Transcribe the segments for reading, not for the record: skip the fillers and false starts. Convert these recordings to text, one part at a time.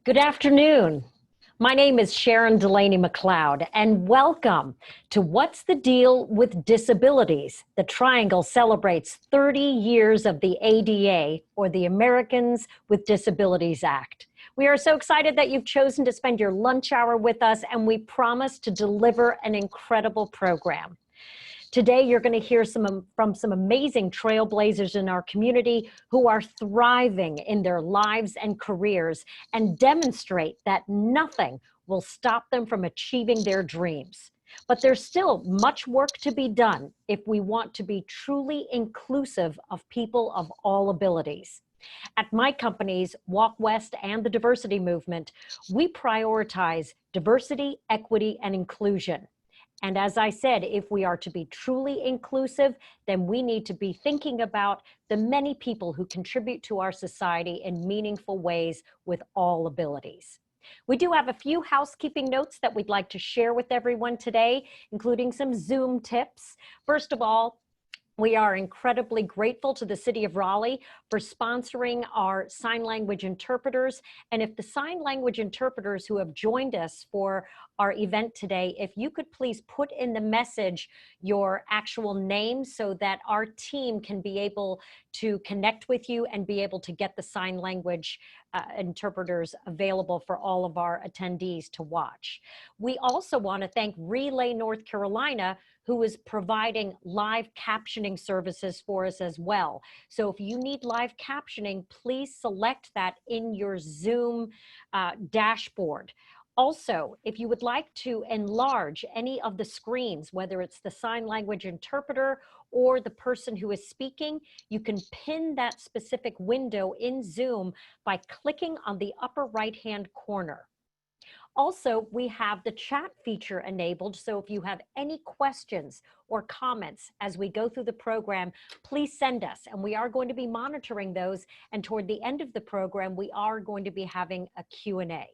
Good afternoon. My name is Sharon Delaney McLeod, and welcome to What's the Deal with Disabilities? The Triangle celebrates 30 years of the ADA, or the Americans with Disabilities Act. We are so excited that you've chosen to spend your lunch hour with us, and we promise to deliver an incredible program. Today, you're going to hear from some amazing trailblazers in our community who are thriving in their lives and careers and demonstrate that nothing will stop them from achieving their dreams. But there's still much work to be done if we want to be truly inclusive of people of all abilities. At my companies, Walk West and the Diversity Movement, we prioritize diversity, equity, and inclusion. And as I said, if we are to be truly inclusive, then we need to be thinking about the many people who contribute to our society in meaningful ways with all abilities. We do have a few housekeeping notes that we'd like to share with everyone today, including some Zoom tips. First of all, we are incredibly grateful to the City of Raleigh for sponsoring our sign language interpreters. And if the sign language interpreters who have joined us for our event today, if you could please put in the message your actual name so that our team can be able to connect with you and be able to get the sign language interpreters available for all of our attendees to watch. We also want to thank Raleigh, North Carolina, who is providing live captioning services for us as well. So if you need live captioning, please select that in your Zoom dashboard. Also, if you would like to enlarge any of the screens, whether it's the sign language interpreter or the person who is speaking, you can pin that specific window in Zoom by clicking on the upper right-hand corner. Also, we have the chat feature enabled, so if you have any questions or comments as we go through the program, please send us, and we are going to be monitoring those, and toward the end of the program, we are going to be having a Q&A.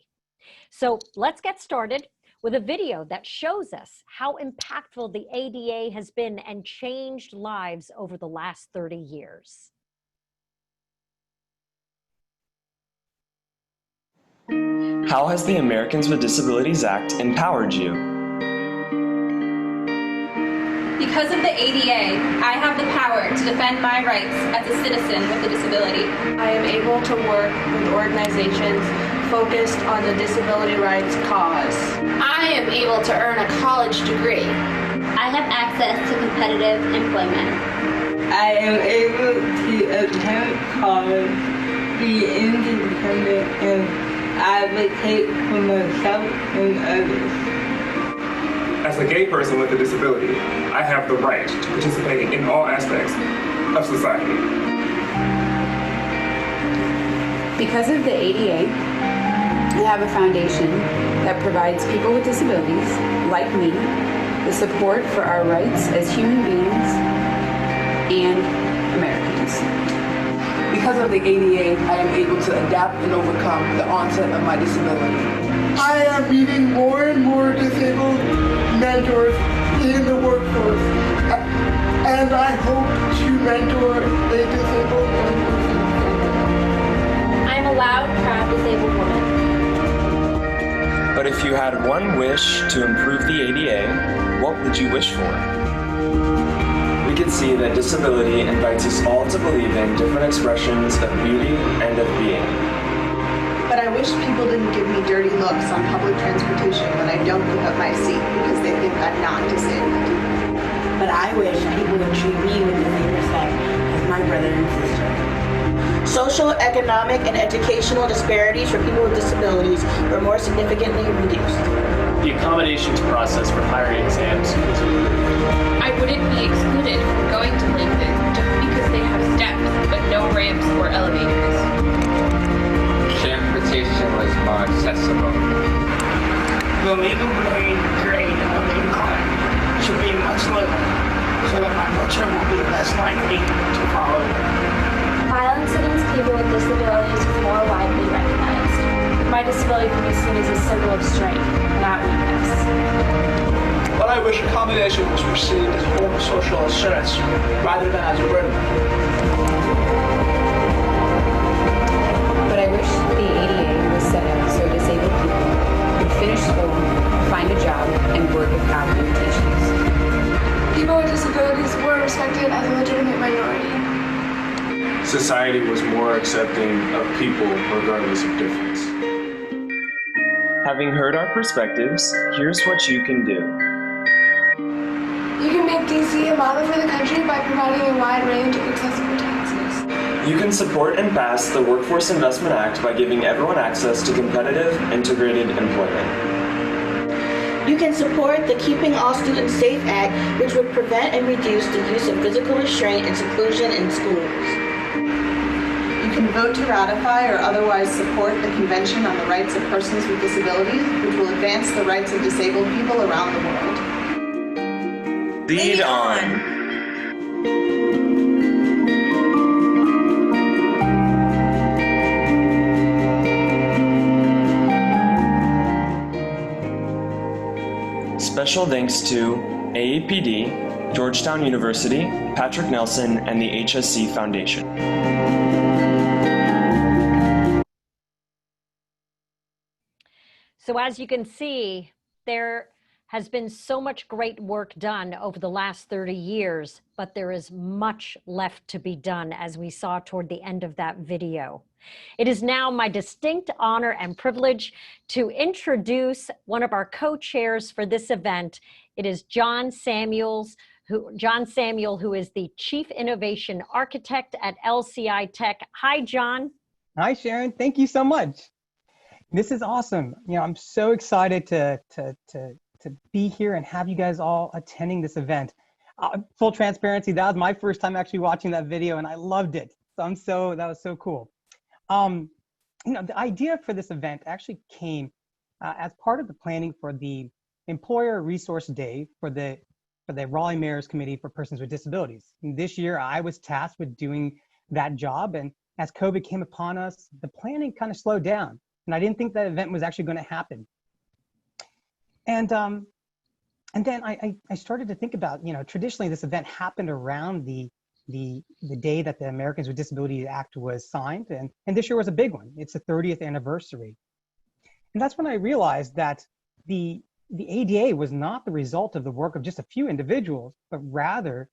So let's get started with a video that shows us how impactful the ADA has been and changed lives over the last 30 years. How has the Americans with Disabilities Act empowered you? Because of the ADA, I have the power to defend my rights as a citizen with a disability. I am able to work with organizations focused on the disability rights cause. I am able to earn a college degree. I have access to competitive employment. I am able to attend college, be independent, and advocate for myself and others. As a gay person with a disability, I have the right to participate in all aspects of society. Because of the ADA, I have a foundation that provides people with disabilities, like me, the support for our rights as human beings and Americans. Because of the ADA, I am able to adapt and overcome the onset of my disability. I am meeting more and more disabled mentors in the workforce, and I hope to mentor a disabled mentor. I'm a loud, proud disabled woman. But if you had one wish to improve the ADA, what would you wish for? We can see that disability invites us all to believe in different expressions of beauty and of being. But I wish people didn't give me dirty looks on public transportation when I don't pick up my seat because they think I'm not disabled. But I wish people would treat me with the same respect as my brother and sister. Social, economic, and educational disparities for people with disabilities were more significantly reduced. The accommodations process for hiring exams was improved. I wouldn't be excluded from going to Lincoln just because they have steps but no ramps or elevators. Transportation was more accessible. The legal grade of incline should be much lower so that my butcher will be less likely to follow. Violence against people with disabilities is more widely recognized. My disability can be seen as a symbol of strength, not weakness. But I wish accommodation was perceived as a form of social assurance rather than as a burden. But I wish the ADA was set up so society was more accepting of people regardless of difference. Having heard our perspectives, here's what you can do. You can make DC a model for the country by providing a wide range of accessible taxes. You can support and pass the Workforce Investment Act by giving everyone access to competitive, integrated employment. You can support the Keeping All Students Safe Act, which would prevent and reduce the use of physical restraint and seclusion in schools. You can vote to ratify or otherwise support the Convention on the Rights of Persons with Disabilities, which will advance the rights of disabled people around the world. Lead on! Special thanks to AAPD, Georgetown University, Patrick Nelson, and the HSC Foundation. So as you can see, there has been so much great work done over the last 30 years, but there is much left to be done, as we saw toward the end of that video. It is now my distinct honor and privilege to introduce one of our co-chairs for this event. It is John Samuel, who is the Chief Innovation Architect at LCI Tech. Hi, John. Hi, Sharon. Thank you so much. This is awesome. You know, I'm so excited to be here and have you guys all attending this event. Full transparency, that was my first time actually watching that video, and I loved it. So that was so cool. You know, the idea for this event actually came as part of the planning for the Employer Resource Day for the Raleigh Mayor's Committee for Persons with Disabilities. And this year, I was tasked with doing that job, and as COVID came upon us, the planning kind of slowed down, and I didn't think that event was actually going to happen. And then I started to think about, you know, traditionally this event happened around the day that the Americans with Disabilities Act was signed, and this year was a big one. It's the 30th anniversary. And that's when I realized that the ADA was not the result of the work of just a few individuals, but rather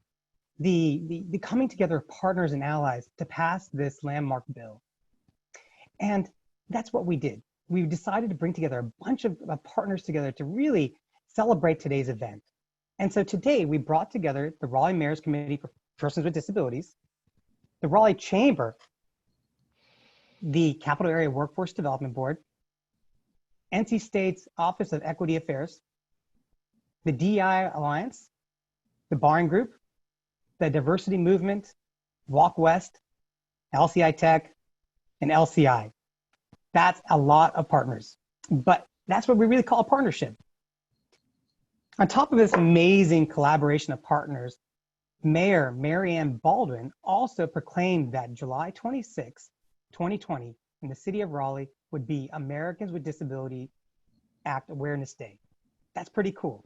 the coming together of partners and allies to pass this landmark bill. And that's what we did. We decided to bring together a bunch of partners together to really celebrate today's event. And so today we brought together the Raleigh Mayor's Committee for Persons with Disabilities, the Raleigh Chamber, the Capital Area Workforce Development Board, NC State's Office of Equity Affairs, the DEI Alliance, the Baering Group, the Diversity Movement, Walk West, LCI Tech, and LCI. That's a lot of partners, but that's what we really call a partnership. On top of this amazing collaboration of partners, Mayor Mary Ann Baldwin also proclaimed that July 26, 2020, in the city of Raleigh would be Americans with Disabilities Act Awareness Day. That's pretty cool.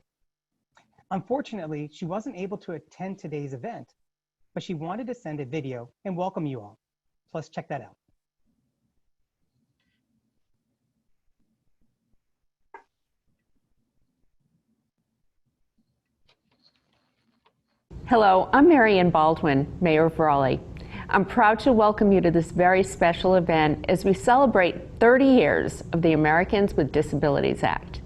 Unfortunately, she wasn't able to attend today's event, but she wanted to send a video and welcome you all. So let's check that out. Hello, I'm Mary Ann Baldwin, Mayor of Raleigh. I'm proud to welcome you to this very special event as we celebrate 30 years of the Americans with Disabilities Act.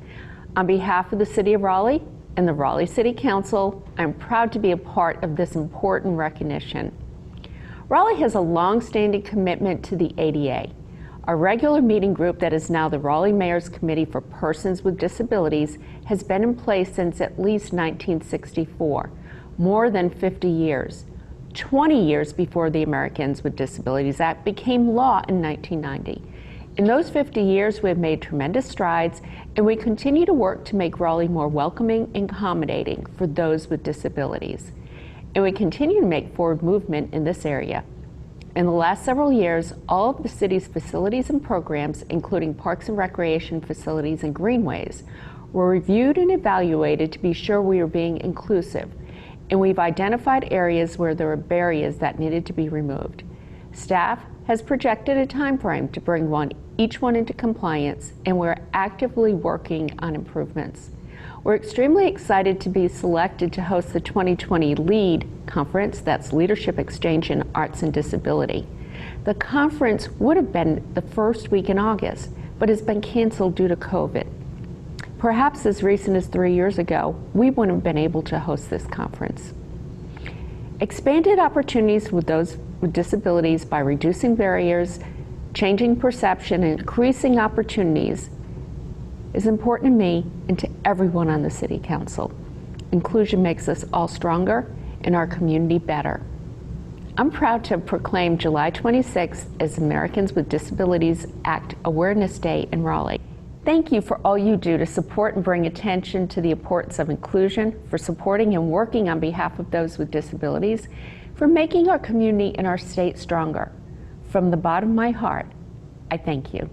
On behalf of the City of Raleigh and the Raleigh City Council, I'm proud to be a part of this important recognition. Raleigh has a long-standing commitment to the ADA. Our regular meeting group that is now the Raleigh Mayor's Committee for Persons with Disabilities has been in place since at least 1964. More than 50 years, 20 years before the Americans with Disabilities Act became law in 1990. In those 50 years, we have made tremendous strides, and we continue to work to make Raleigh more welcoming and accommodating for those with disabilities. And we continue to make forward movement in this area. In the last several years, all of the city's facilities and programs, including parks and recreation facilities and greenways, were reviewed and evaluated to be sure we are being inclusive. And we've identified areas where there are barriers that needed to be removed. Staff has projected a time frame to bring each one into compliance, and we're actively working on improvements. We're extremely excited to be selected to host the 2020 LEAD conference, that's Leadership Exchange in Arts and Disability. The conference would have been the first week in August, but has been canceled due to COVID. Perhaps as recent as 3 years ago, we wouldn't have been able to host this conference. Expanded opportunities with those with disabilities by reducing barriers, changing perception, and increasing opportunities is important to me and to everyone on the City Council. Inclusion makes us all stronger and our community better. I'm proud to have proclaimed July 26th as Americans with Disabilities Act Awareness Day in Raleigh. Thank you for all you do to support and bring attention to the importance of inclusion, for supporting and working on behalf of those with disabilities, for making our community and our state stronger. From the bottom of my heart, I thank you.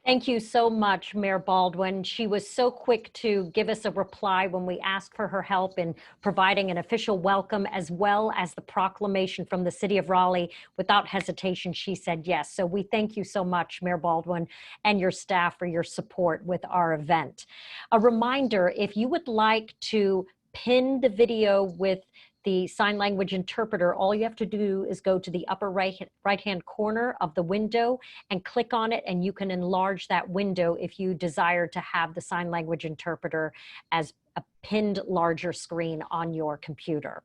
Thank you so much, Mayor Baldwin. She was so quick to give us a reply when we asked for her help in providing an official welcome, as well as the proclamation from the City of Raleigh. Without hesitation, she said yes. So we thank you so much, Mayor Baldwin, and your staff for your support with our event. A reminder, if you would like to pin the video with the sign language interpreter, all you have to do is go to the upper right-hand corner of the window and click on it, and you can enlarge that window if you desire to have the sign language interpreter as a pinned larger screen on your computer.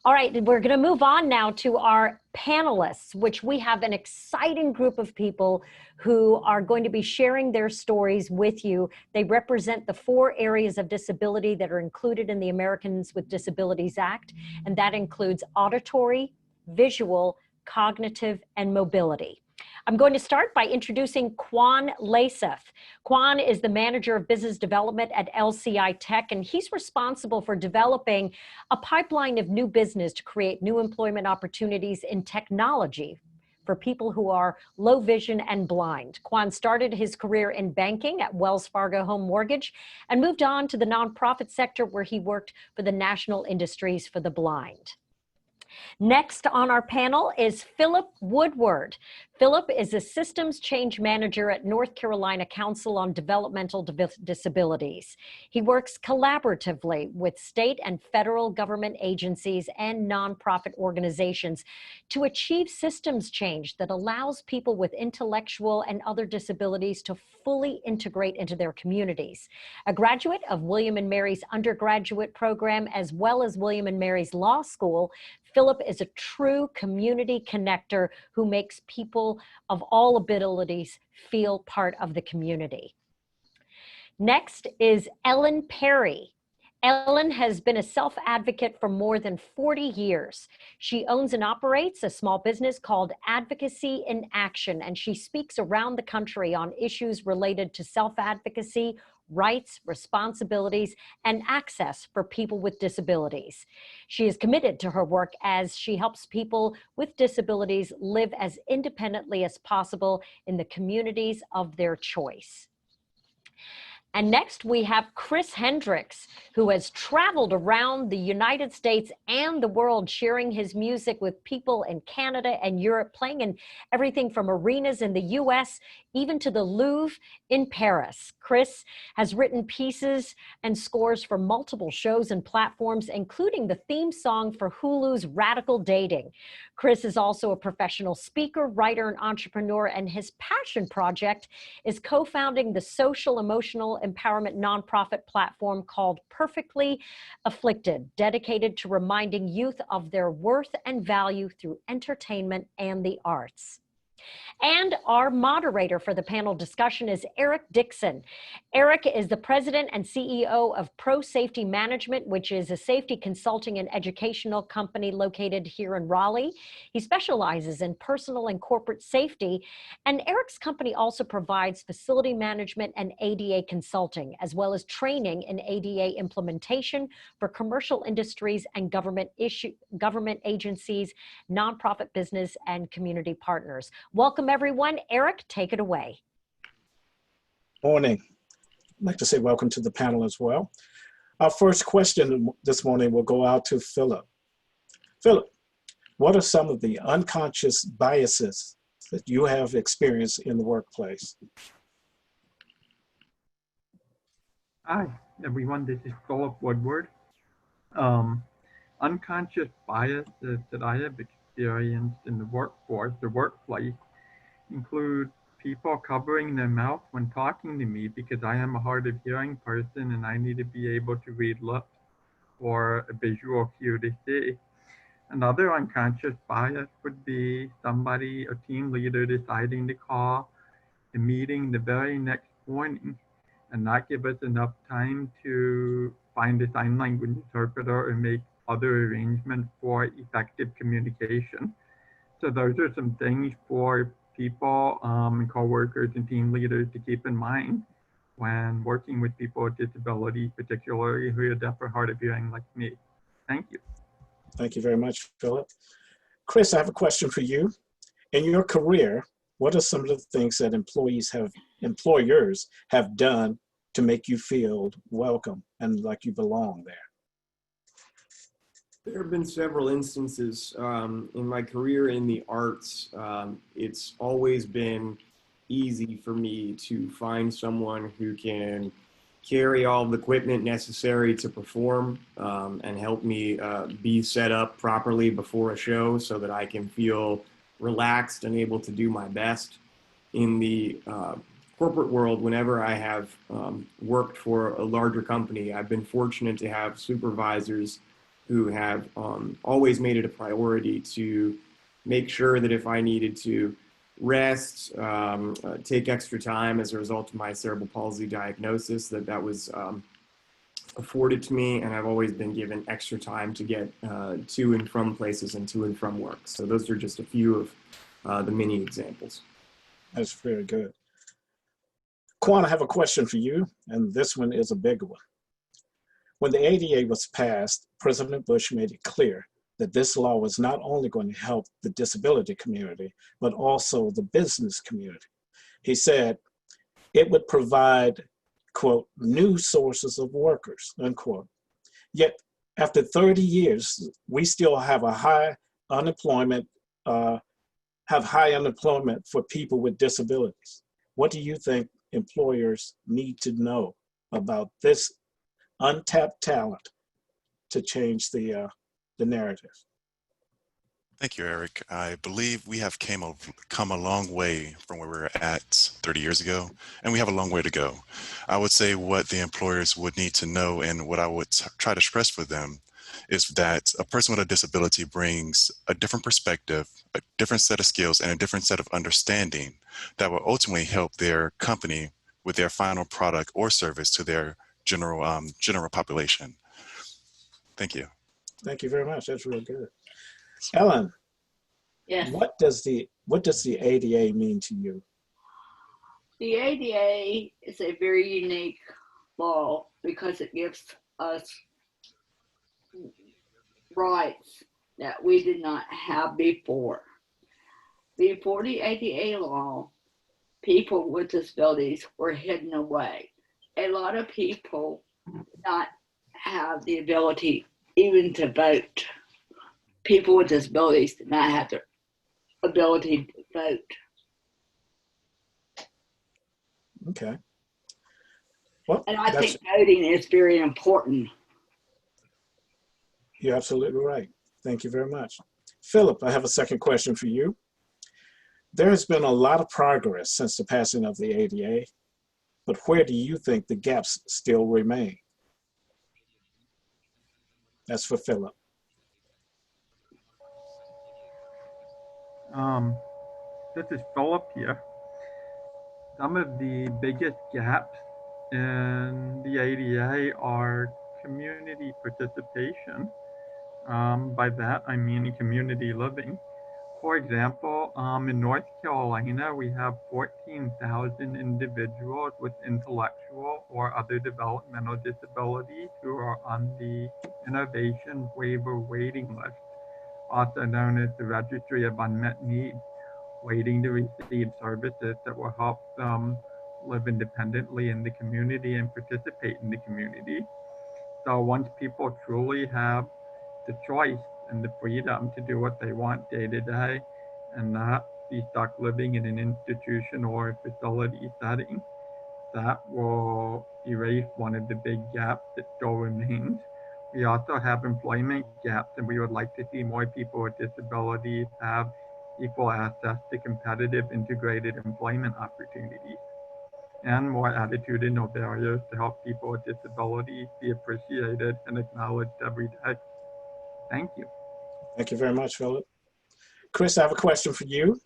All right, we're going to move on now to our panelists, which we have an exciting group of people who are going to be sharing their stories with you. They represent the 4 areas of disability that are included in the Americans with Disabilities Act, and that includes auditory, visual, cognitive, and mobility. I'm going to start by introducing Quan Laseth. Quan is the Manager of Business Development at LCI Tech, and he's responsible for developing a pipeline of new business to create new employment opportunities in technology for people who are low vision and blind. Quan started his career in banking at Wells Fargo Home Mortgage and moved on to the nonprofit sector, where he worked for the National Industries for the Blind. Next on our panel is Philip Woodward. Philip is a systems change manager at North Carolina Council on Developmental Disabilities. He works collaboratively with state and federal government agencies and nonprofit organizations to achieve systems change that allows people with intellectual and other disabilities to fully integrate into their communities. A graduate of William & Mary's undergraduate program, as well as William & Mary's Law School, Philip is a true community connector who makes people of all abilities feel part of the community. Next is Ellen Perry. Ellen has been a self-advocate for more than 40 years. She owns and operates a small business called Advocacy in Action, and she speaks around the country on issues related to self-advocacy, rights, responsibilities, and access for people with disabilities. She is committed to her work as she helps people with disabilities live as independently as possible in the communities of their choice. And next we have Chris Hendricks, who has traveled around the United States and the world sharing his music with people in Canada and Europe, playing in everything from arenas in the US, even to the Louvre in Paris. Chris has written pieces and scores for multiple shows and platforms, including the theme song for Hulu's Radical Dating. Chris is also a professional speaker, writer, and entrepreneur, and his passion project is co-founding the social emotional empowerment nonprofit platform called Perfectly Afflicted, dedicated to reminding youth of their worth and value through entertainment and the arts. And our moderator for the panel discussion is Eric Dixon. Eric is the president and CEO of Pro Safety Management, which is a safety consulting and educational company located here in Raleigh. He specializes in personal and corporate safety, and Eric's company also provides facility management and ADA consulting, as well as training in ADA implementation for commercial industries and government agencies, nonprofit business, and community partners. Welcome, everyone. Eric, take it away. Morning. I'd like to say welcome to the panel as well. Our first question this morning will go out to Philip. Philip, what are some of the unconscious biases that you have experienced in the workplace? Hi, everyone. This is Philip Woodward. unconscious biases that I have experienced in the workplace include people covering their mouth when talking to me because I am a hard of hearing person and I need to be able to read lips or a visual cue to see. Another unconscious bias would be somebody, a team leader, deciding to call the meeting the very next morning and not give us enough time to find a sign language interpreter or make other arrangements for effective communication. So those are some things for people and coworkers and team leaders to keep in mind when working with people with disabilities, particularly who are deaf or hard of hearing like me. Thank you. Thank you very much, Philip. Chris, I have a question for you. In your career, what are some of the things that employers have done to make you feel welcome and like you belong there? There have been several instances in my career in the arts. It's always been easy for me to find someone who can carry all the equipment necessary to perform and help me be set up properly before a show so that I can feel relaxed and able to do my best. In the corporate world, whenever I have worked for a larger company, I've been fortunate to have supervisors who have always made it a priority to make sure that if I needed to rest, take extra time as a result of my cerebral palsy diagnosis, that was afforded to me, and I've always been given extra time to get to and from places and to and from work. So those are just a few of the many examples. That's very good. Quan, I have a question for you, and this one is a big one. When the ADA was passed, President Bush made it clear that this law was not only going to help the disability community, but also the business community. He said it would provide, quote, new sources of workers, unquote. Yet after 30 years, we still have a high unemployment, for people with disabilities. What do you think employers need to know about this untapped talent to change the narrative? Thank you, Eric. I believe we have come a long way from where we were at 30 years ago, and we have a long way to go. I would say what the employers would need to know and what I would try to stress for them is that a person with a disability brings a different perspective, a different set of skills, and a different set of understanding that will ultimately help their company with their final product or service to their general population. Thank you. Thank you very much. That's real good. Ellen, yes. What does the ADA mean to you? The ADA is a very unique law because it gives us rights that we did not have before. Before the ADA law, people with disabilities were hidden away. A lot of people did not have the ability even to vote. People with disabilities did not have the ability to vote. Okay. Well, and I think voting is very important. You're absolutely right. Thank you very much. Philip, I have a second question for you. There has been a lot of progress since the passing of the ADA, but where do you think the gaps still remain? That's for Philip. This is Philip here. Some of the biggest gaps in the ADA are community participation. By that, I mean community living. For example, in North Carolina, we have 14,000 individuals with intellectual or other developmental disabilities who are on the Innovation Waiver Waiting List, also known as the Registry of Unmet Needs, waiting to receive services that will help them live independently in the community and participate in the community. So once people truly have the choice and the freedom to do what they want day to day and not be stuck living in an institution or a facility setting, that will erase one of the big gaps that still remains We also have employment gaps, and we would like to see more people with disabilities have equal access to competitive integrated employment opportunities, and more attitudinal barriers to help people with disabilities be appreciated and acknowledged every day. Thank you. Thank you very much, Philip. Chris, I have a question for you.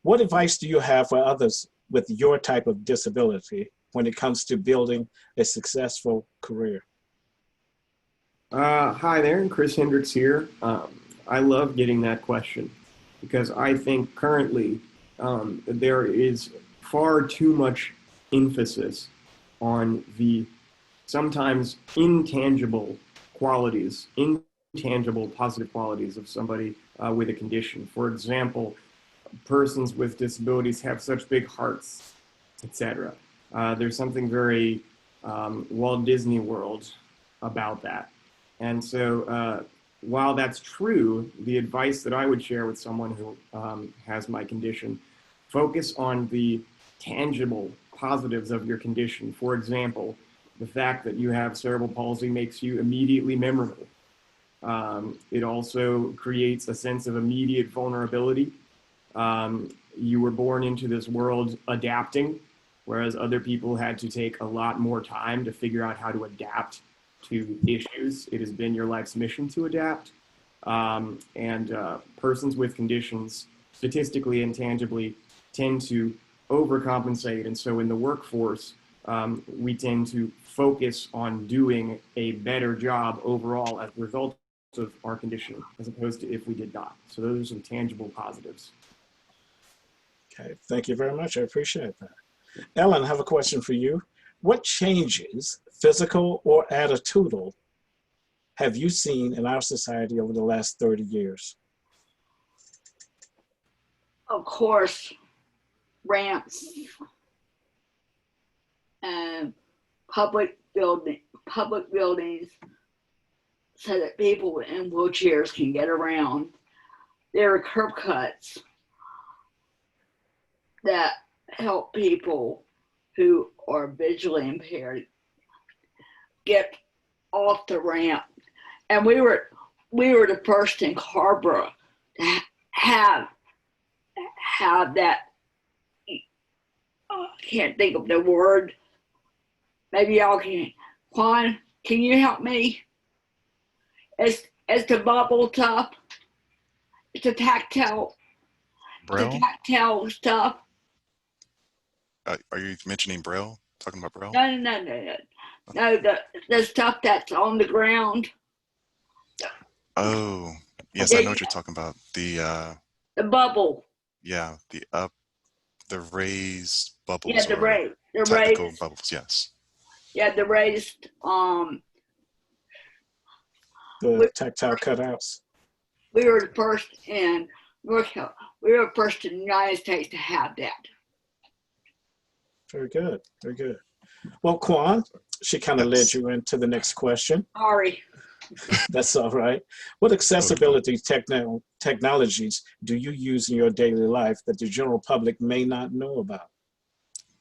What advice do you have for others with your type of disability when it comes to building a successful career? Hi there, Chris Hendricks here. I love getting that question because I think currently there is far too much emphasis on the sometimes intangible qualities, intangible positive qualities of somebody with a condition. For example, persons with disabilities have such big hearts, etc. There's something very Walt Disney World about that. And so while that's true, the advice that I would share with someone who has my condition, focus on the tangible positives of your condition. For example, the fact that you have cerebral palsy makes you immediately memorable. It also creates a sense of immediate vulnerability. You were born into this world adapting, whereas other people had to take a lot more time to figure out how to adapt to issues. It has been your life's mission to adapt. Persons with conditions, statistically and tangibly, tend to overcompensate. And so in the workforce, we tend to focus on doing a better job overall as a result of our condition, as opposed to if we did not. So those are some tangible positives. Okay, thank you very much. I appreciate that. Ellen, I have a question for you. What changes, physical or attitudinal, have you seen in our society over the last 30 years? Of course, ramps and public buildings so that people in wheelchairs can get around. There are curb cuts that help people who are visually impaired get off the ramp. And we were the first in Carborough to have that. I can't think of the word. Maybe y'all can. Juan, can you help me? It's the bubble top. It's a tactile. Braille? The tactile stuff. Are you mentioning Braille? Talking about Braille? No, the stuff that's on the ground. Oh, yes, I know what you're talking about. The bubble. Yeah, the raised bubbles. Yeah, the technical raised bubbles. Yes. Yeah, the raised the tactile cutouts. We were the first in North Carolina. We were the first in the United States to have that. Very good, very good. Well, Quan, she kind of led you into the next question. Sorry. That's all right. What accessibility technologies do you use in your daily life that the general public may not know about?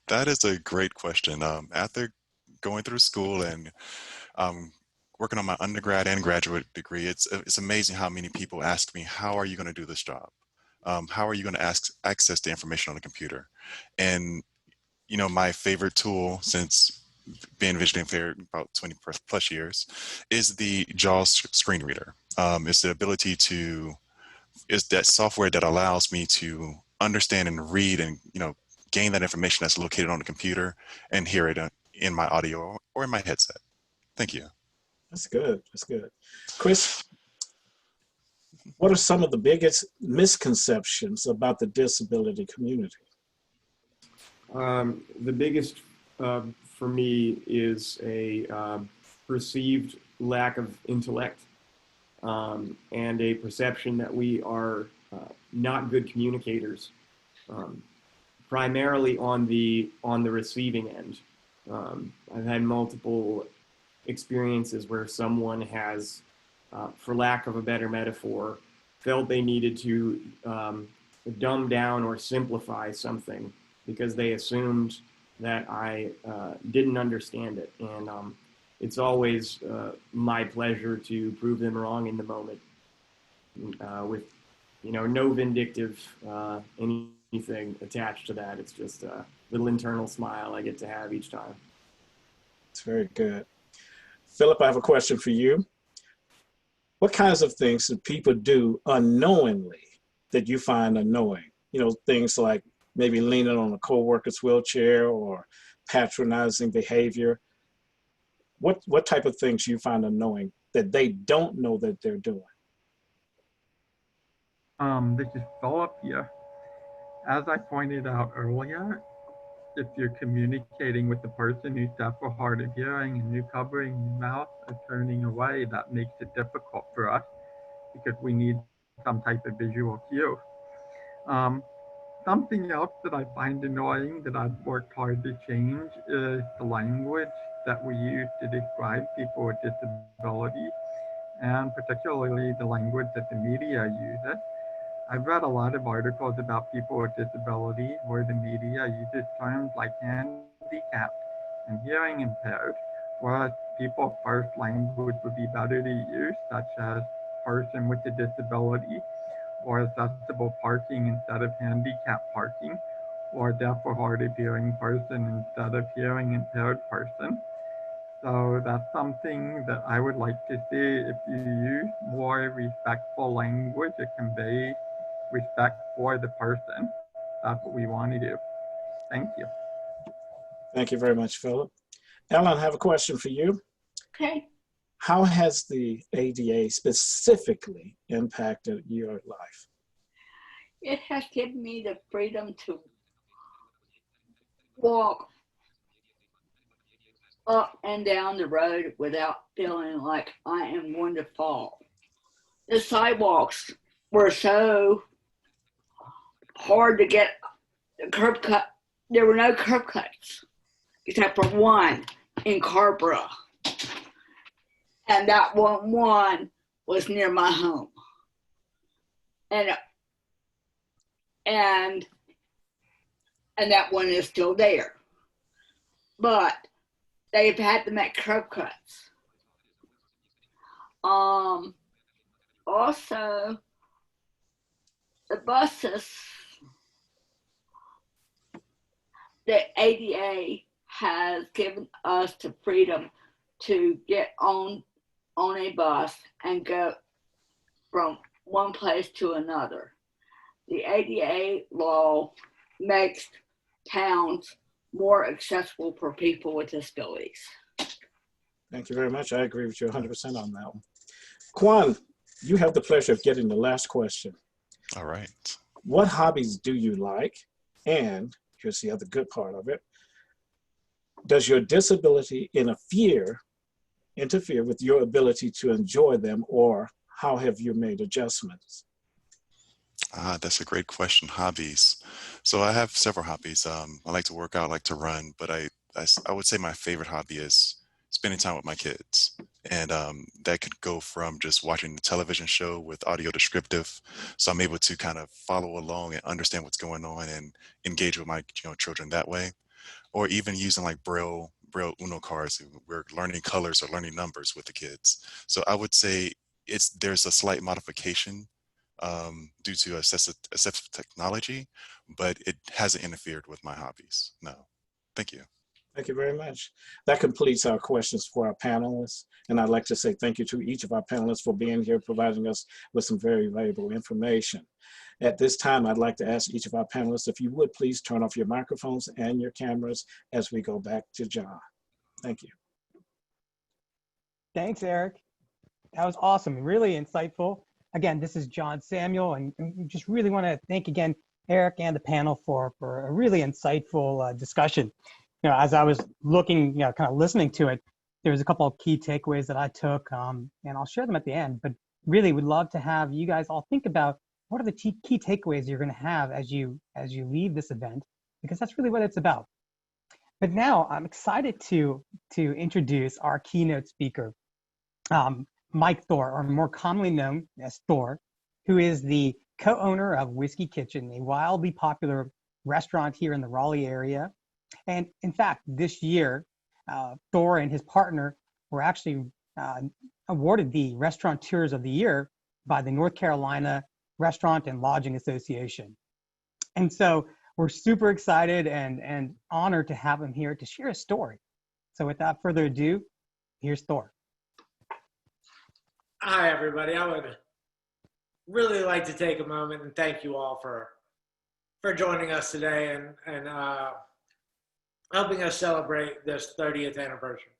That is a great question. After going through school and working on my undergrad and graduate degree, it's amazing how many people ask me, how are you going to do this job? How are you going to access the information on the computer? And, you know, my favorite tool since being visually impaired about 20 plus years is the JAWS screen reader. It's the ability to, it's that software that allows me to understand and read and, you know, gain that information that's located on the computer and hear it in my audio or in my headset. Thank you. That's good. That's good. Chris, what are some of the biggest misconceptions about the disability community? The biggest for me is a perceived lack of intellect and a perception that we are not good communicators, primarily on the receiving end. I've had multiple experiences where someone has, for lack of a better metaphor, felt they needed to dumb down or simplify something because they assumed that I didn't understand it. And it's always my pleasure to prove them wrong in the moment with, no vindictive anything attached to that. It's just a little internal smile I get to have each time. It's very good. Philip, I have a question for you. What kinds of things do people do unknowingly that you find annoying? Things like maybe leaning on a coworker's wheelchair or patronizing behavior. What type of things you find annoying that they don't know that they're doing? This is Philip here. As I pointed out earlier, if you're communicating with the person who's deaf or hard of hearing and you're covering your mouth or turning away, that makes it difficult for us because we need some type of visual cue. Something else that I find annoying that I've worked hard to change is the language that we use to describe people with disabilities, and particularly the language that the media uses. I've read a lot of articles about people with disabilities where the media uses terms like handicapped and hearing impaired, whereas people's first language would be better to use, such as person with a disability, or accessible parking instead of handicap parking, or deaf or hard of hearing person instead of hearing impaired person. So that's something that I would like to see if you use more respectful language that conveys respect for the person. That's what we want to do. Thank you. Thank you very much, Philip. Ellen, I have a question for you. Okay. How has the ADA specifically impacted your life? It has given me the freedom to walk up and down the road without feeling like I am going to fall. The sidewalks were so hard to get the curb cut. There were no curb cuts except for one in Carborough. And that one was near my home. And that one is still there. But they've had to make curb cuts. Also, the buses, the ADA has given us the freedom to get on a bus and go from one place to another. The ADA law makes towns more accessible for people with disabilities. Thank you very much. I agree with you 100% on that one. Kwan, you have the pleasure of getting the last question. All right. What hobbies do you like? And here's the other good part of it. Does your disability interfere with your ability to enjoy them, or how have you made adjustments? That's a great question. Hobbies. So I have several hobbies. I like to work out, I like to run, but I would say my favorite hobby is spending time with my kids. And that could go from just watching the television show with audio descriptive. So I'm able to kind of follow along and understand what's going on and engage with my children that way. Or even using like Braille Uno cards. We're learning colors or learning numbers with the kids. So I would say there's a slight modification due to assistive technology, but it hasn't interfered with my hobbies. No. Thank you. Thank you very much. That completes our questions for our panelists. And I'd like to say thank you to each of our panelists for being here, providing us with some very valuable information. At this time, I'd like to ask each of our panelists, if you would please turn off your microphones and your cameras as we go back to John. Thank you. Thanks, Eric. That was awesome, really insightful. Again, this is John Samuel, and we just really want to thank again Eric and the panel for a really insightful discussion. As I was looking, kind of listening to it, there was a couple of key takeaways that I took, and I'll share them at the end. But really, would love to have you guys all think about what are the key takeaways you're going to have as you leave this event, because that's really what it's about. But now I'm excited to introduce our keynote speaker, Mike Thor, or more commonly known as Thor, who is the co-owner of Whiskey Kitchen, a wildly popular restaurant here in the Raleigh area. And in fact, this year, Thor and his partner were actually awarded the Restaurateurs of the Year by the North Carolina Restaurant and Lodging Association. And so we're super excited and honored to have him here to share his story. So without further ado, here's Thor. Hi, everybody. I would really like to take a moment and thank you all for joining us today and helping us celebrate this 30th anniversary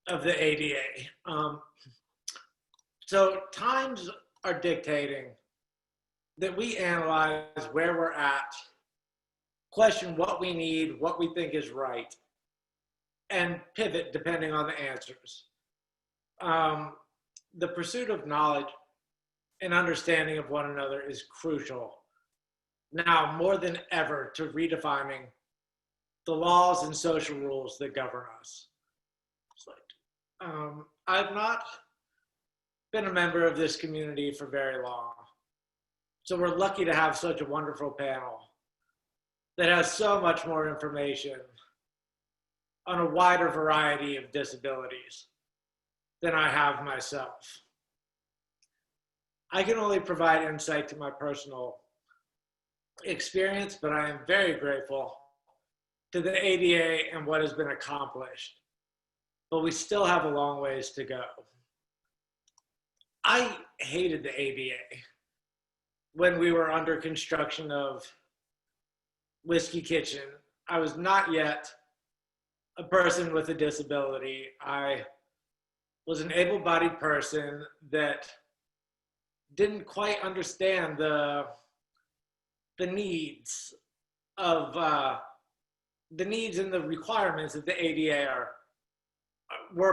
of the ADA. So times are dictating that we analyze where we're at, question what we need, what we think is right, and pivot depending on the answers. The pursuit of knowledge and understanding of one another is crucial now more than ever to redefining the laws and social rules that govern us. I've not been a member of this community for very long, so we're lucky to have such a wonderful panel that has so much more information on a wider variety of disabilities than I have myself. I can only provide insight to my personal experience, but I am very grateful to the ADA and what has been accomplished. But we still have a long ways to go. I hated the ADA when we were under construction of Whiskey Kitchen. I was not yet a person with a disability. I was an able-bodied person that didn't quite understand the needs of the needs and the requirements that the ADA are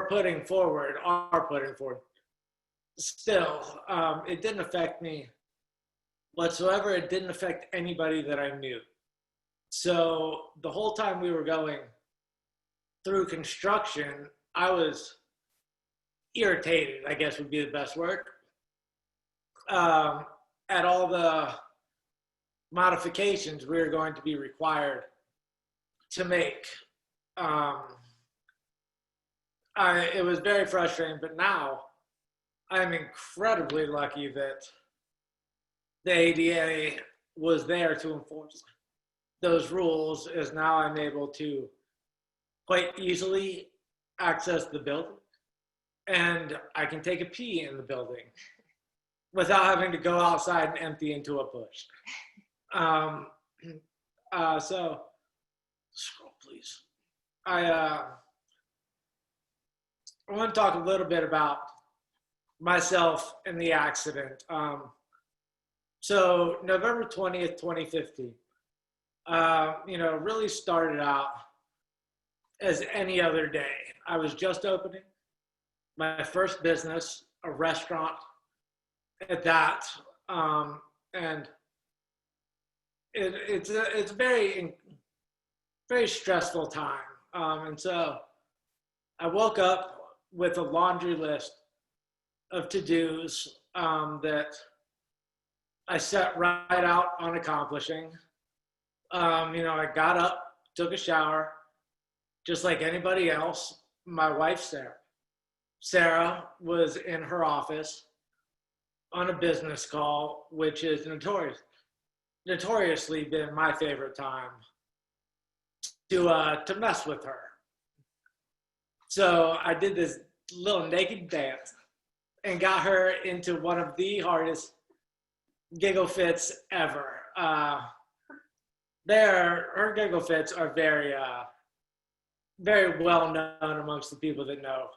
putting forward. Still, it didn't affect me whatsoever. It didn't affect anybody that I knew. So the whole time we were going through construction, I was irritated, I guess would be the best word, at all the modifications we were going to be required to make. It was very frustrating, but now I'm incredibly lucky that the ADA was there to enforce those rules, as now I'm able to quite easily access the building, and I can take a pee in the building without having to go outside and empty into a bush. So, scroll please. I want to talk a little bit about myself and the accident. So November 20th, 2015, really started out as any other day. I was just opening my first business, a restaurant at that, and it's a very stressful time. And so I woke up with a laundry list of to-dos that I set right out on accomplishing. I got up, took a shower, just like anybody else. My wife, Sarah was in her office on a business call, which is notoriously been my favorite time to mess with her. So I did this little naked dance and got her into one of the hardest giggle fits ever. Her giggle fits are very well known amongst the people that know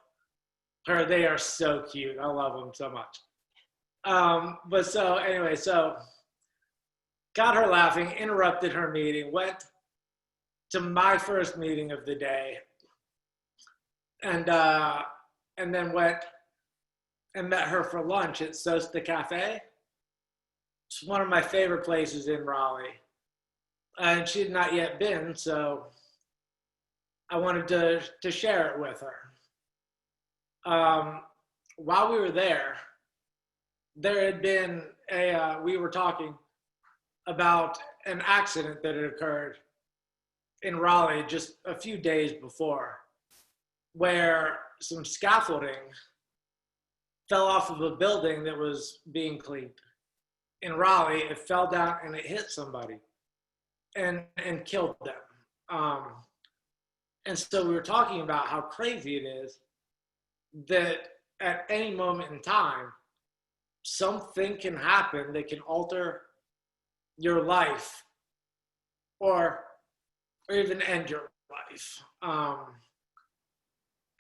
her. They are so cute. I love them so much. But so anyway, so got her laughing, interrupted her meeting, went to my first meeting of the day, and then went and met her for lunch at Sosta Cafe. It's one of my favorite places in Raleigh. And she had not yet been, so I wanted to share it with her. While we were there had been we were talking about an accident that had occurred in Raleigh just a few days before, where some scaffolding fell off of a building that was being cleaned. In Raleigh, it fell down and it hit somebody and killed them. And so we were talking about how crazy it is that at any moment in time, something can happen that can alter your life or even end your life.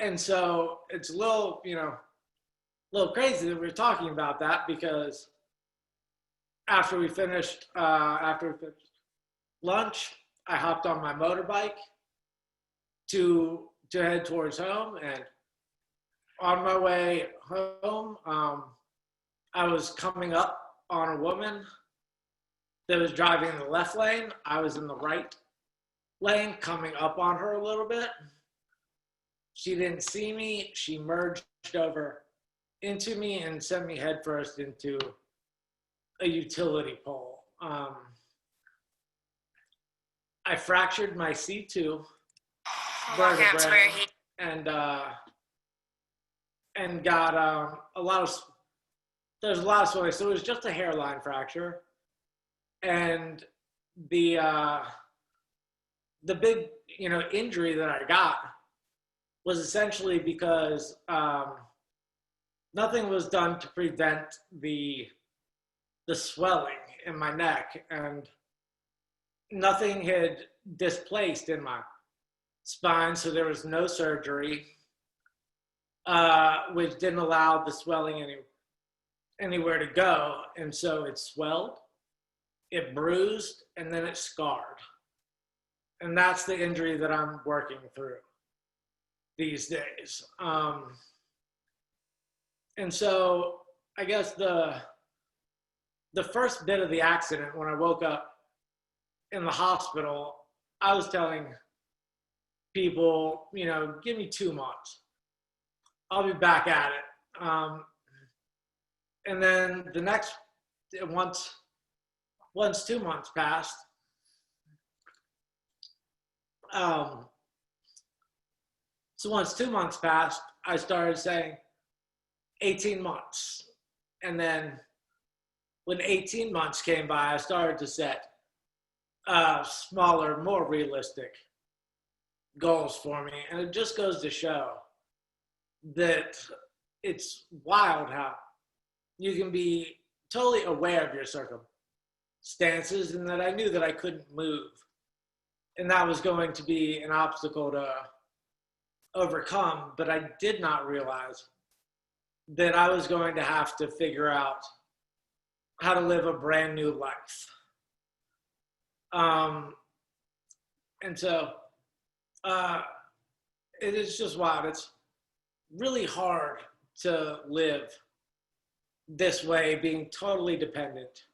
And so it's a little, crazy that we're talking about that, because after we finished lunch, I hopped on my motorbike to head towards home, and on my way home, I was coming up on a woman that was driving in the left lane. I was in the right lane, coming up on her a little bit. She didn't see me. She merged over into me and sent me headfirst into a utility pole. I fractured my C2 vertebrae and got there's a lot of swelling. So it was just a hairline fracture, and the big injury that I got was essentially because nothing was done to prevent the swelling in my neck, and nothing had displaced in my spine, so there was no surgery, which didn't allow the swelling anywhere to go. And so it swelled, it bruised, and then it scarred. And that's the injury that I'm working through these days. And so I guess the first bit of the accident, when I woke up in the hospital, I was telling people, give me 2 months. I'll be back at it. And then once 2 months passed, so once 2 months passed, I started saying 18 months. And then when 18 months came by, I started to set smaller, more realistic goals for me. And it just goes to show that it's wild how you can be totally aware of your circumstances, and that I knew that I couldn't move. And that was going to be an obstacle to overcome, but I did not realize that I was going to have to figure out how to live a brand new life. And so it is just wild. It's really hard to live this way, being totally dependent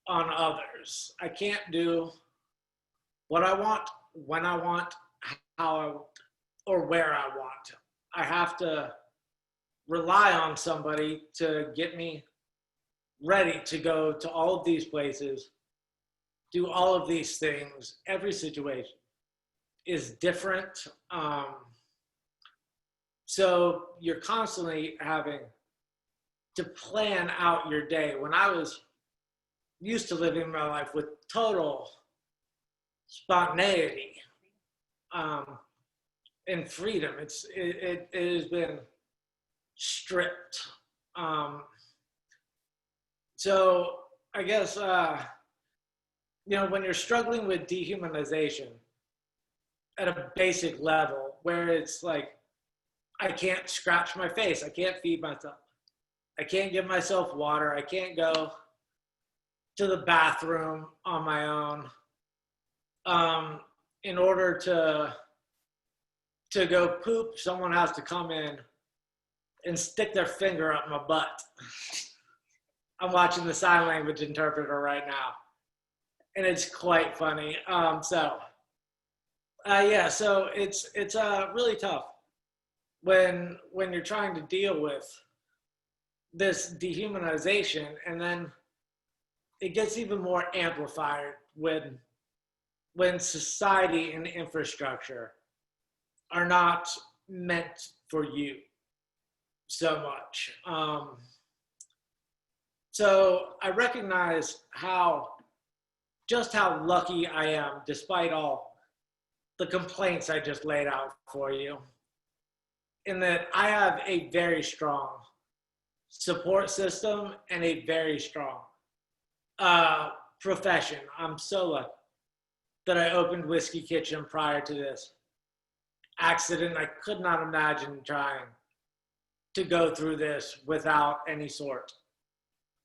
on others. I can't do what I want, when I want, how I want, or where I want. I have to rely on somebody to get me ready to go to all of these places, do all of these things. Every situation is different. So you're constantly having to plan out your day. When I was used to living my life with total spontaneity and freedom, it has been stripped. So I guess, when you're struggling with dehumanization at a basic level, where it's like, I can't scratch my face, I can't feed myself, I can't give myself water, I can't go to the bathroom on my own. In order to go poop, someone has to come in and stick their finger up my butt. I'm watching the sign language interpreter right now, and it's quite funny. So it's really tough when you're trying to deal with this dehumanization, and then it gets even more amplified when society and infrastructure are not meant for you so much. So I recognize just how lucky I am, despite all the complaints I just laid out for you, in that I have a very strong support system and a very strong profession. I'm so lucky that I opened Whiskey Kitchen prior to this accident. I could not imagine trying to go through this without any sort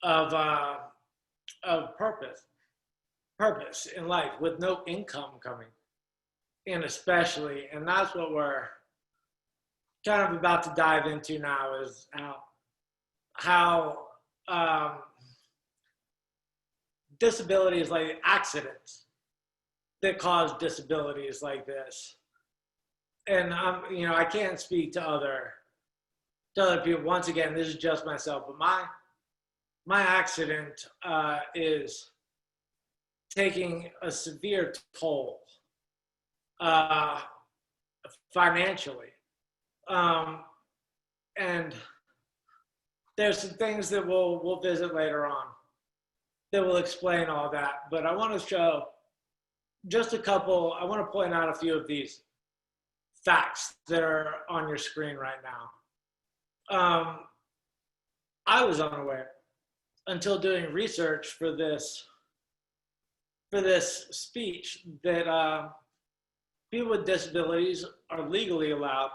of purpose in life, with no income coming in, especially. And that's what we're kind of about to dive into now, is how disabilities, like accidents that cause disabilities like this. And I can't speak to other people. Once again, this is just myself, but my accident is taking a severe toll financially. And there's some things that we'll visit later on that will explain all that. But I want to show just I want to point out a few of these facts that are on your screen right now. I was unaware until doing research for this speech that people with disabilities are legally allowed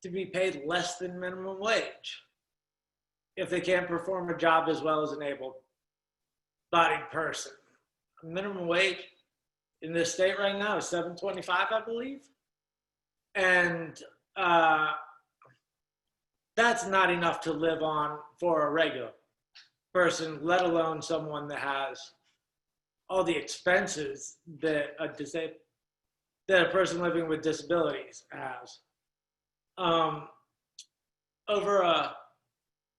to be paid less than minimum wage if they can't perform a job as well as an able-bodied person. Minimum wage in this state right now is $7.25, I believe. And that's not enough to live on for a regular person, let alone someone that has all the expenses that a person living with disabilities has. Over a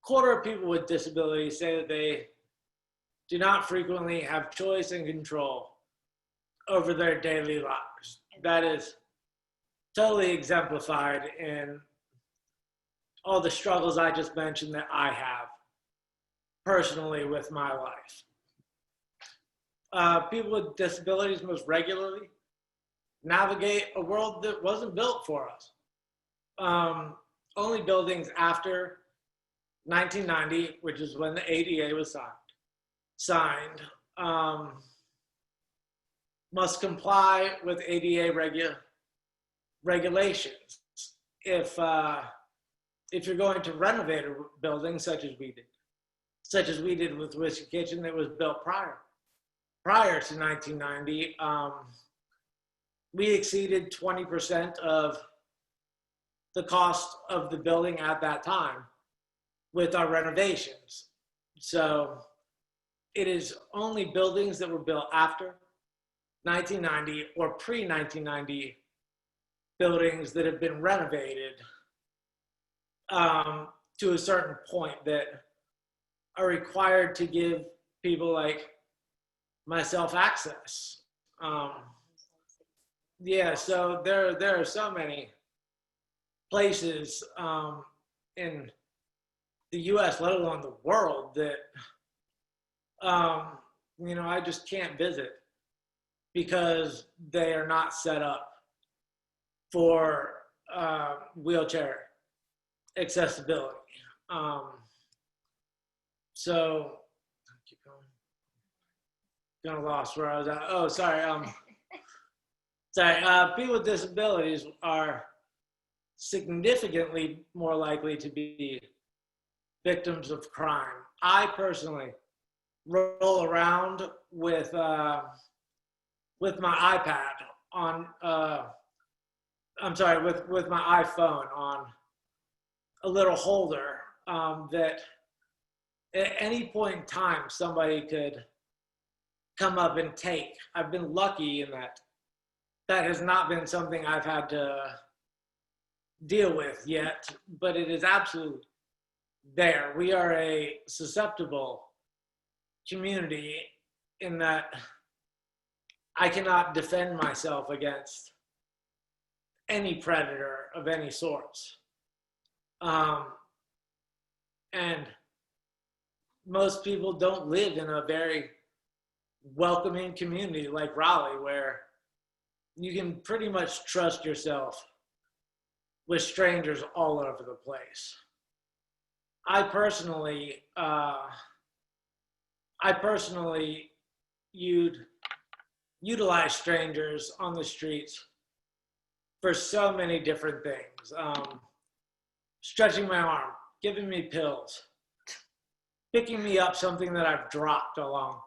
quarter of people with disabilities say that they do not frequently have choice and control over their daily lives. That is totally exemplified in all the struggles I just mentioned that I have personally with my life. People with disabilities most regularly navigate a world that wasn't built for us. Only buildings after 1990, which is when the ADA was signed, must comply with ADA regulations. If you're going to renovate a building, such as we did with Whiskey Kitchen, that was built prior to 1990, we exceeded 20% of the cost of the building at that time with our renovations. So it is only buildings that were built after 1990 or pre-1990 buildings that have been renovated to a certain point that are required to give people like myself access. So there are so many places in the US, let alone the world, that I just can't visit because they are not set up for wheelchair accessibility. So keep going. Kind of lost where I was at. Oh, sorry. People with disabilities are significantly more likely to be victims of crime. I personally roll around with my iPad on. With my iPhone on a little holder that at any point in time somebody could come up and take. I've been lucky in that has not been something I've had to deal with yet, but it is absolutely there. We are a susceptible community in that I cannot defend myself against any predator of any sorts. And most people don't live in a very welcoming community like Raleigh, where you can pretty much trust yourself with strangers all over the place. I personally utilize strangers on the streets for so many different things. Stretching my arm, giving me pills, picking me up something that I've dropped along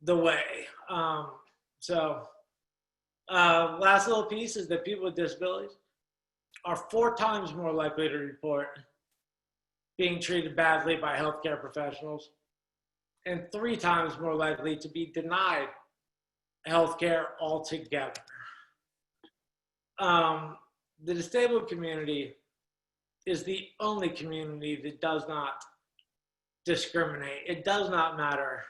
the way. Last little piece is that people with disabilities are 4 times more likely to report being treated badly by healthcare professionals and 3 times more likely to be denied healthcare altogether. The disabled community is the only community that does not discriminate. It does not matter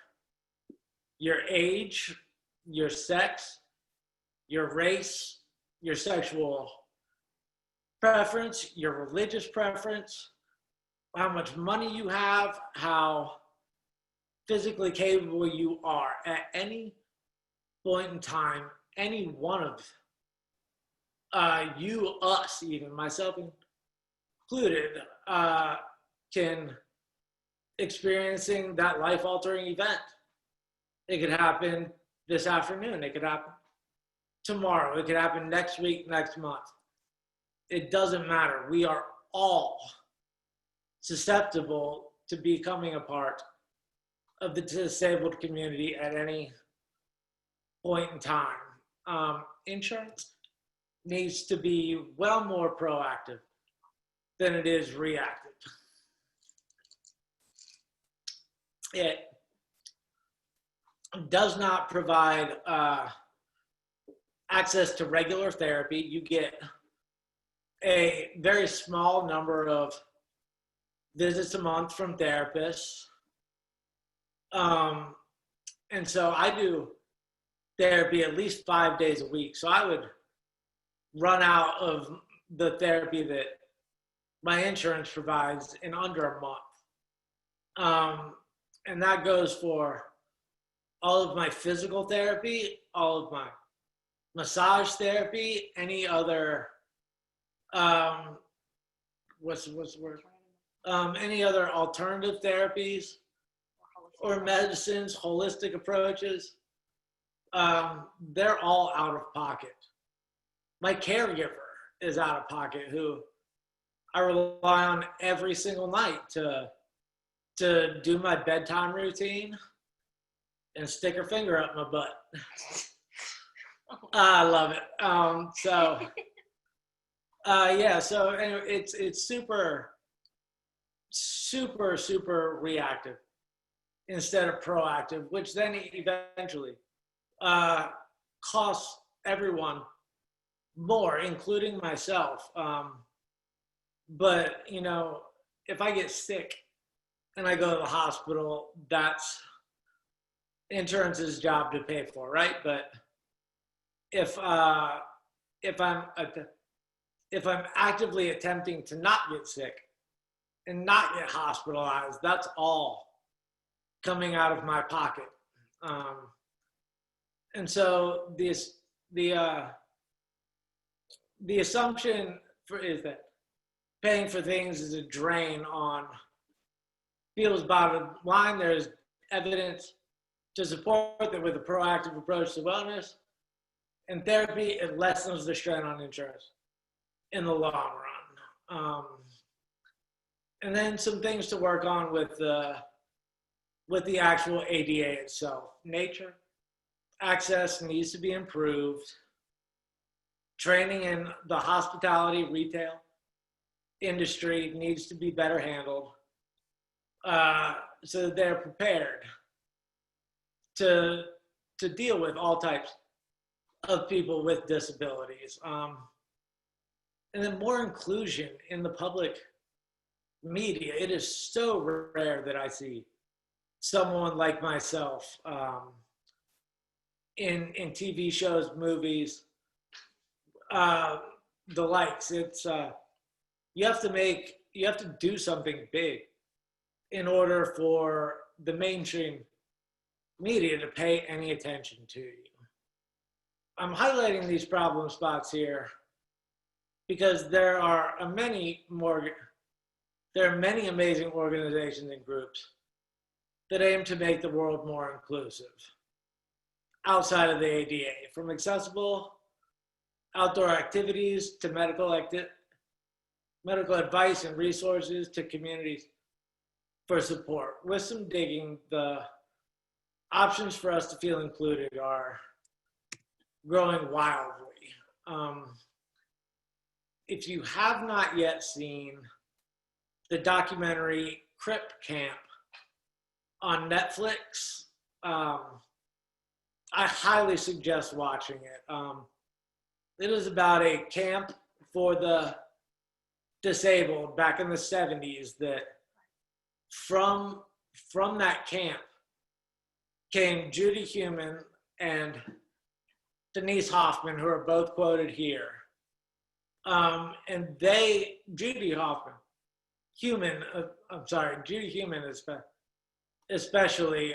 your age, your sex, your race, your sexual preference, your religious preference, how much money you have, how physically capable you are. At any point in time, any one of you, us, even myself included, can experiencing that life-altering event. It could happen this afternoon. It could happen tomorrow. It could happen next week, next month. It doesn't matter. We are all susceptible to becoming a part of the disabled community at any point in time. Insurance needs to be well more proactive than it is reactive. It does not provide access to regular therapy. You get a very small number of visits a month from therapists. And so I do therapy at least 5 days a week. So I would run out of the therapy that my insurance provides in under a month. And that goes for all of my physical therapy, all of my massage therapy, any other, what's the word? Any other alternative therapies or medicines, holistic approaches, they're all out of pocket. My caregiver is out of pocket, who I rely on every single night to do my bedtime routine and stick her finger up my butt. I love it. Yeah, so anyway, it's super reactive instead of proactive, which then eventually costs everyone more, including myself. But, you know, if I get sick and I go to the hospital, that's insurance's job to pay for, right? But if I'm actively attempting to not get sick and not get hospitalized, that's all coming out of my pocket. And so the assumption is that paying for things is a drain on people's bottom line. There's evidence to support that with a proactive approach to wellness and therapy, it lessens the strain on insurance in the long run. And then some things to work on with the actual ADA itself. Nature, access needs to be improved. Training in the hospitality, retail industry needs to be better handled so that they're prepared to deal with all types of people with disabilities. And then more inclusion in the public media. It is so rare that I see someone like myself in TV shows, movies, the likes. It's you have to do something big in order for the mainstream media to pay any attention to you. I'm highlighting these problem spots here because there are many amazing organizations and groups that aim to make the world more inclusive outside of the ADA, from accessible outdoor activities to medical advice and resources to communities for support. With some digging, the options for us to feel included are growing wildly. If you have not yet seen the documentary Crip Camp on Netflix, I highly suggest watching it. It is about a camp for the disabled back in the 70s that from that camp came Judy Heumann and Denise Hoffman, who are both quoted here. And Judy Heumann especially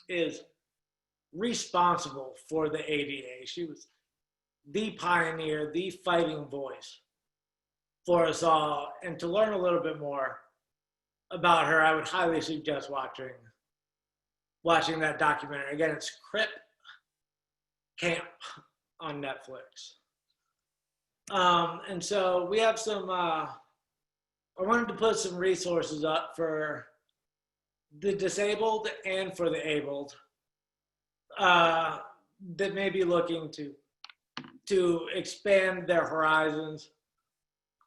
is responsible for the ADA. She was the pioneer, the fighting voice for us all. And to learn a little bit more about her, I would highly suggest watching that documentary. Again, it's Crip Camp on Netflix. And so we have some, I wanted to put some resources up for the disabled and for the abled that may be looking to expand their horizons,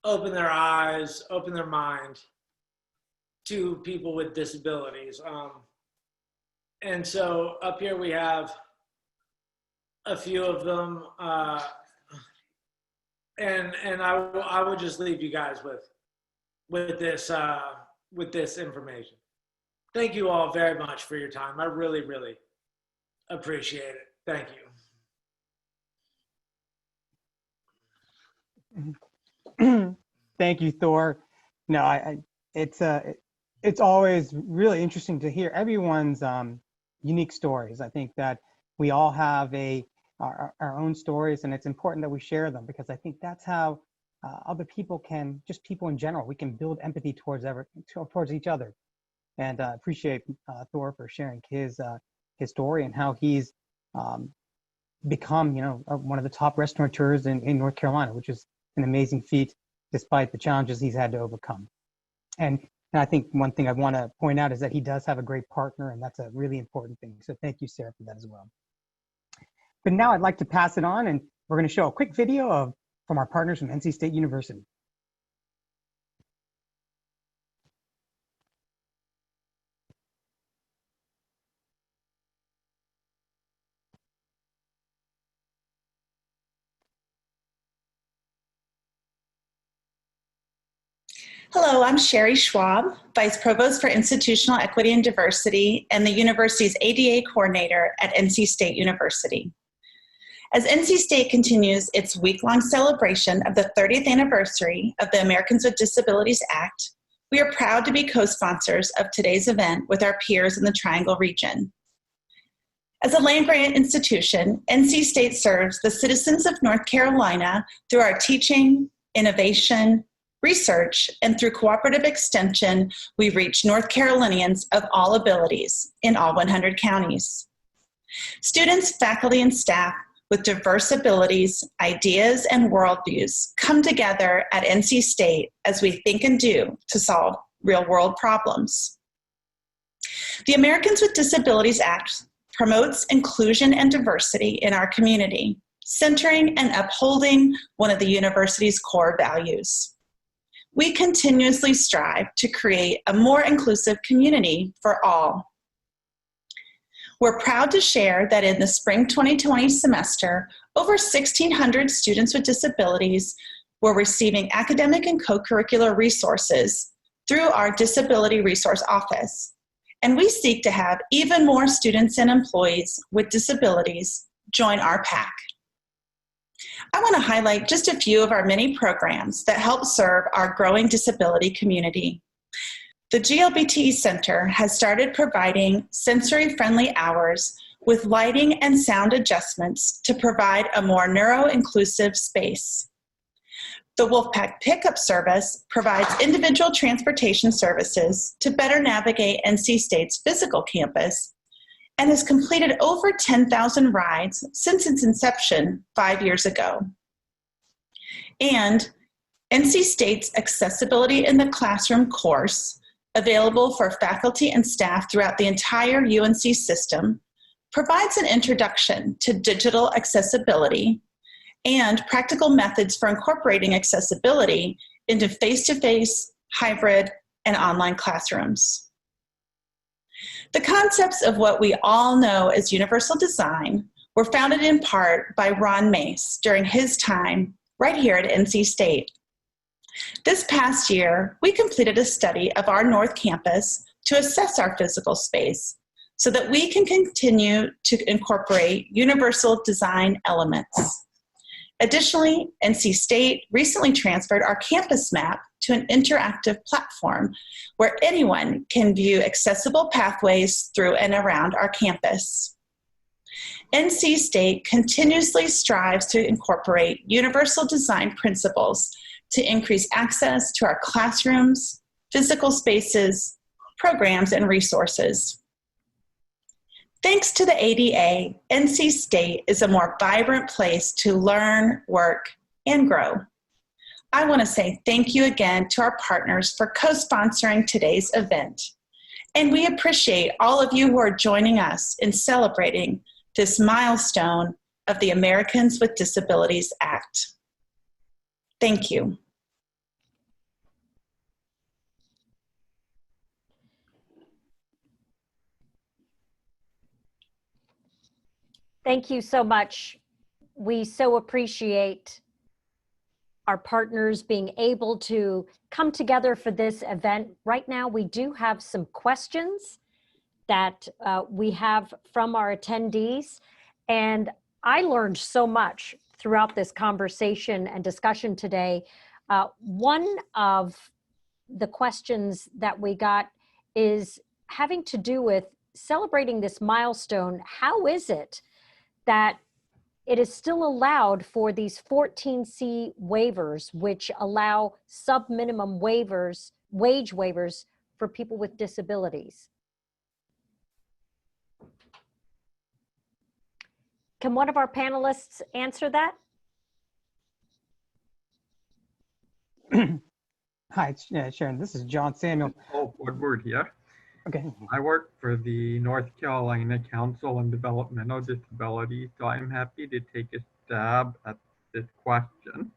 open their eyes, open their mind to people with disabilities. And so up here we have a few of them, and I would just leave you guys with this information. Thank you all very much for your time. I really, really appreciate it. Thank you. Thank you, Thor. No, it's always really interesting to hear everyone's unique stories. I think that we all have our own stories, and it's important that we share them, because I think that's how other people can, just people in general, we can build empathy towards each other. And appreciate Thor for sharing his story and how he's become, one of the top restaurateurs in North Carolina, which is an amazing feat despite the challenges he's had to overcome. And I think one thing I want to point out is that he does have a great partner, and that's a really important thing. So thank you, Sarah, for that as well. But now I'd like to pass it on, and we're going to show a quick video from our partners from NC State University. Hello, I'm Sherry Schwab, Vice Provost for Institutional Equity and Diversity and the university's ADA Coordinator at NC State University. As NC State continues its week-long celebration of the 30th anniversary of the Americans with Disabilities Act, we are proud to be co-sponsors of today's event with our peers in the Triangle region. As a land-grant institution, NC State serves the citizens of North Carolina through our teaching, innovation, research, and through cooperative extension, we reach North Carolinians of all abilities in all 100 counties. Students, faculty, and staff with diverse abilities, ideas, and worldviews come together at NC State as we think and do to solve real-world problems. The Americans with Disabilities Act promotes inclusion and diversity in our community, centering and upholding one of the university's core values. We continuously strive to create a more inclusive community for all. We're proud to share that in the spring 2020 semester, over 1,600 students with disabilities were receiving academic and co-curricular resources through our Disability Resource Office. And we seek to have even more students and employees with disabilities join our PAC. I want to highlight just a few of our many programs that help serve our growing disability community. The GLBT Center has started providing sensory-friendly hours with lighting and sound adjustments to provide a more neuro-inclusive space. The Wolfpack Pickup Service provides individual transportation services to better navigate NC State's physical campus and has completed over 10,000 rides since its inception 5 years ago. And NC State's Accessibility in the Classroom course, available for faculty and staff throughout the entire UNC system, provides an introduction to digital accessibility and practical methods for incorporating accessibility into face-to-face, hybrid, and online classrooms. The concepts of what we all know as universal design were founded in part by Ron Mace during his time right here at NC State. This past year, we completed a study of our North Campus to assess our physical space so that we can continue to incorporate universal design elements. Additionally, NC State recently transferred our campus map to an interactive platform where anyone can view accessible pathways through and around our campus. NC State continuously strives to incorporate universal design principles to increase access to our classrooms, physical spaces, programs, and resources. Thanks to the ADA, NC State is a more vibrant place to learn, work, and grow. I want to say thank you again to our partners for co-sponsoring today's event. And we appreciate all of you who are joining us in celebrating this milestone of the Americans with Disabilities Act. Thank you. Thank you so much. We so appreciate our partners being able to come together for this event. Right now, we do have some questions that we have from our attendees. And I learned so much throughout this conversation and discussion today. One of the questions that we got is having to do with celebrating this milestone. How is it that it is still allowed for these 14C waivers, which allow sub-minimum waivers, wage waivers for people with disabilities? Can one of our panelists answer that? Hi, Sharon. This is John Samuel. Oh, Woodward here. Okay. I work for the North Carolina Council on Developmental Disabilities, so I'm happy to take a stab at this question.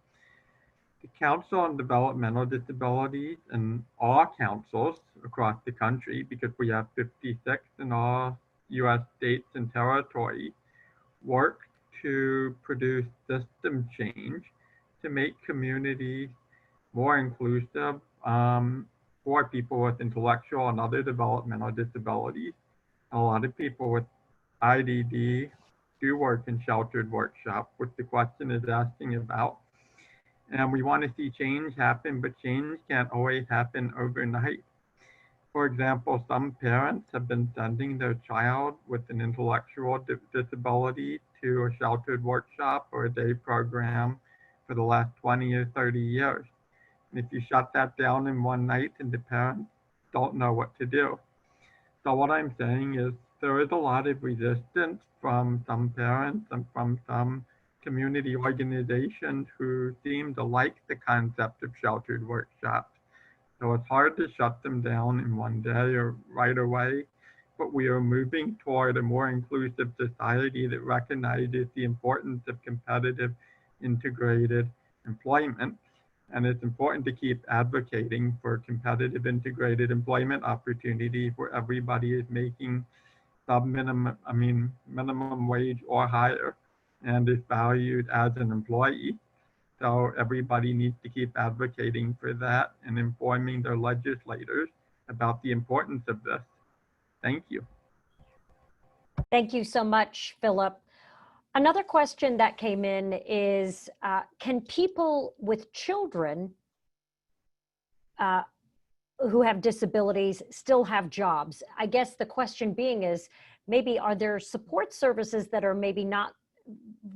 The Council on Developmental Disabilities and all councils across the country, because we have 56 in all U.S. states and territories, work to produce system change to make communities more inclusive for people with intellectual and other developmental disabilities. A lot of people with IDD do work in sheltered workshops, which the question is asking about. And we want to see change happen, but change can't always happen overnight. For example, some parents have been sending their child with an intellectual disability to a sheltered workshop or a day program for the last 20 or 30 years. And if you shut that down in one night, and the parents don't know what to do. So what I'm saying is there is a lot of resistance from some parents and from some community organizations who seem to like the concept of sheltered workshops. So it's hard to shut them down in one day or right away, but we are moving toward a more inclusive society that recognizes the importance of competitive, integrated employment. And it's important to keep advocating for competitive, integrated employment opportunities where everybody is making minimum wage or higher and is valued as an employee. So everybody needs to keep advocating for that and informing their legislators about the importance of this. Thank you. Thank you so much, Philip. Another question that came in is, can people with children who have disabilities still have jobs? I guess the question being is, maybe are there support services that are maybe not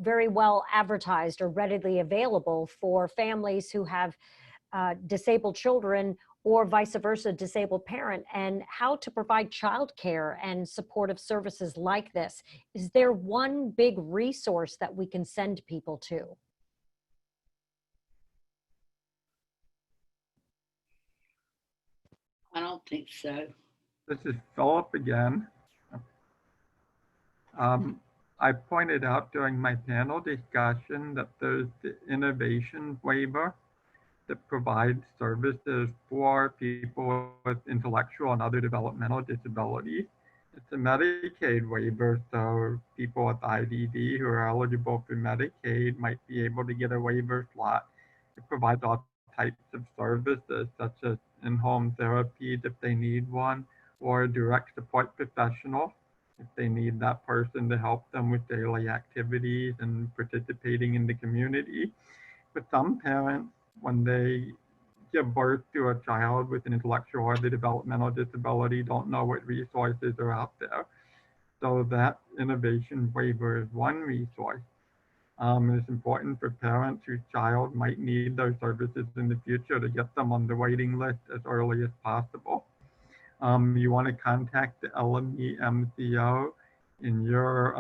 very well advertised or readily available for families who have disabled children, or vice versa, disabled parent, and how to provide childcare and supportive services like this? Is there one big resource that we can send people to? I don't think so. This is Philip again. I pointed out during my panel discussion that there's the innovation waiver that provides services for people with intellectual and other developmental disabilities. It's a Medicaid waiver, so people with IDD who are eligible for Medicaid might be able to get a waiver slot. It provides all types of services, such as in-home therapies if they need one, or direct support professionals if they need that person to help them with daily activities and participating in the community. But some parents, when they give birth to a child with an intellectual or developmental disability, don't know what resources are out there. So that innovation waiver is one resource. It's important for parents whose child might need those services in the future to get them on the waiting list as early as possible. You want to contact the LME MCO in your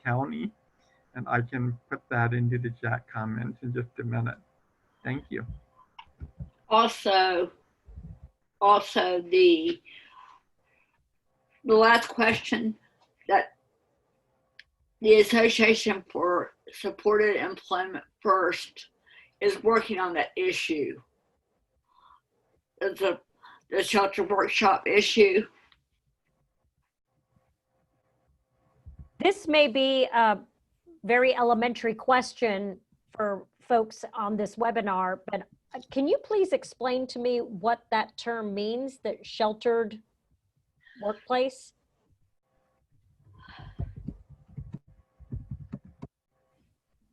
county, and I can put that into the chat comments in just a minute. Thank you. Also the last question, that the Association for Supported Employment First is working on that issue. It's the shelter workshop issue. This may be a very elementary question for folks on this webinar, but can you please explain to me what that term means, that sheltered workplace?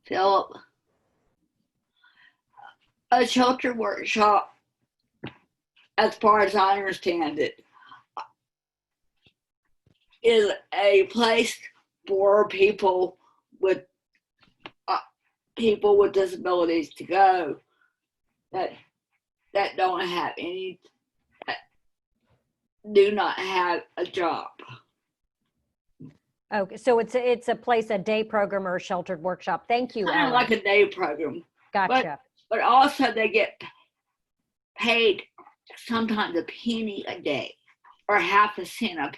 Philip, a shelter workshop, as far as I understand it, is a place for people with disabilities to go that don't have any, that do not have a job. Okay, so it's a place, a day program or a sheltered workshop. Thank you, Kind Ellen. of like a day program. Gotcha. But also they get paid sometimes a penny a day, or half a cent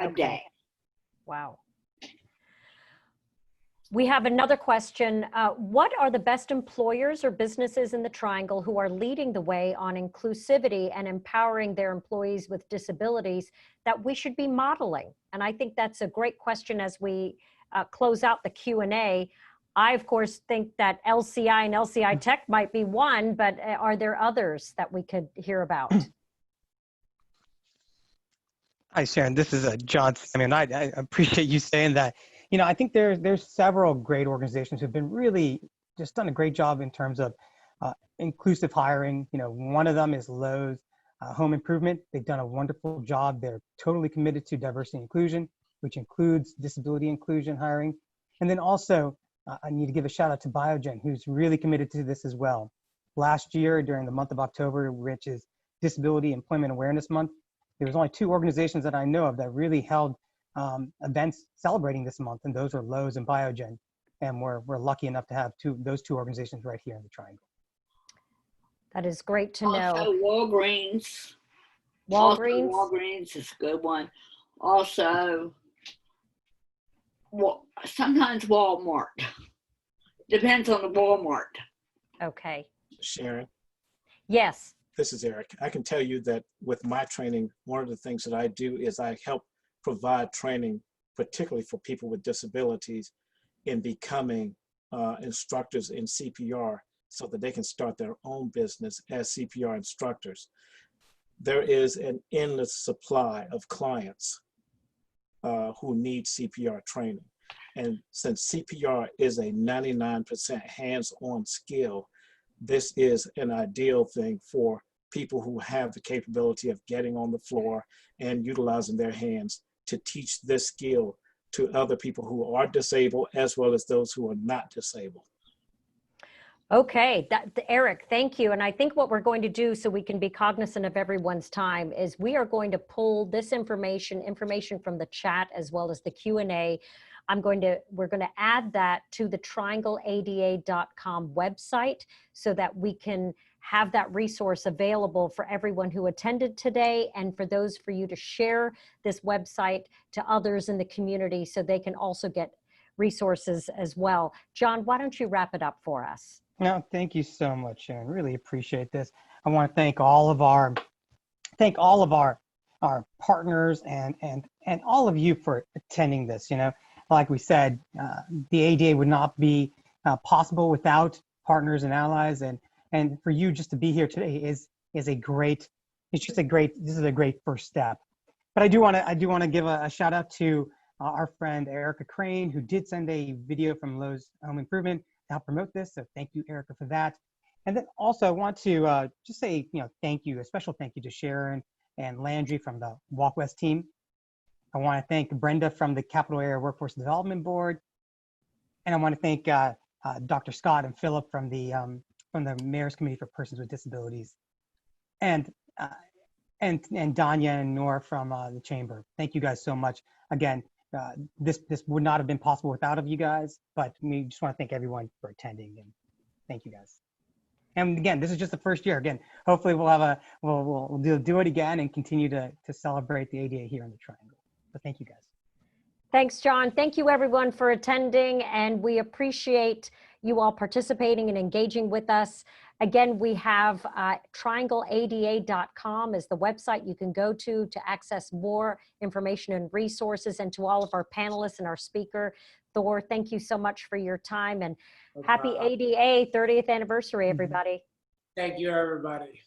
a day. Wow. We have another question. What are the best employers or businesses in the Triangle who are leading the way on inclusivity and empowering their employees with disabilities that we should be modeling? And I think that's a great question as we close out the Q&A. I, of course, think that LCI and LCI Tech might be one, but are there others that we could hear about? Hi, Sharon. This is John. I mean, I appreciate you saying that. You know, I think there's several great organizations who've been really just done a great job in terms of inclusive hiring. You know, one of them is Lowe's Home Improvement. They've done a wonderful job. They're totally committed to diversity and inclusion, which includes disability inclusion hiring. And then also, I need to give a shout out to Biogen, who's really committed to this as well. Last year, during the month of October, which is Disability Employment Awareness Month, there was only 2 organizations that I know of that really held events celebrating this month, and those are Lowe's and Biogen. And we're lucky enough to have those two organizations right here in the Triangle. That is great to know. Also Walgreens. Walgreens? Also, Walgreens is a good one. Also, sometimes Walmart. Depends on the Walmart. Okay. Sharon? Yes. This is Eric. I can tell you that with my training, one of the things that I do is I help provide training, particularly for people with disabilities, in becoming instructors in CPR so that they can start their own business as CPR instructors. There is an endless supply of clients who need CPR training. And since CPR is a 99% hands-on skill, this is an ideal thing for people who have the capability of getting on the floor and utilizing their hands to teach this skill to other people who are disabled as well as those who are not disabled. Okay, Eric, thank you. And I think what we're going to do so we can be cognizant of everyone's time is we are going to pull this information from the chat as well as the Q&A. We're going to add that to the triangleada.com website so that we can have that resource available for everyone who attended today and for you to share this website to others in the community so they can also get resources as well. John, why don't you wrap it up for us? No, thank you so much, Sharon. Really appreciate this. I want to thank all of our partners and all of you for attending this. You know, like we said, the ADA would not be possible without partners and allies, and for you just to be here today is a great first step. But I do want to give a shout out to our friend Erica Crane, who did send a video from Lowe's Home Improvement to help promote this. So thank you, Erica, for that. And then also I want to just say, thank you, a special thank you to Sharon and Landry from the Walk West team. I want to thank Brenda from the Capital Area Workforce Development Board. And I want to thank Dr. Scott and Philip from the Mayor's Committee for Persons with Disabilities. And Danya and Nora from the Chamber. Thank you guys so much. Again, this would not have been possible without of you guys, but we just want to thank everyone for attending, and thank you guys. And again, this is just the first year. Again, hopefully we'll do it again and continue to celebrate the ADA here in the Triangle. But thank you guys. Thanks, John. Thank you everyone for attending, and we appreciate you all participating and engaging with us. Again, we have triangleada.com is the website you can go to access more information and resources, and to all of our panelists and our speaker, Thor, thank you so much for your time, and happy ADA 30th anniversary, everybody. Thank you, everybody.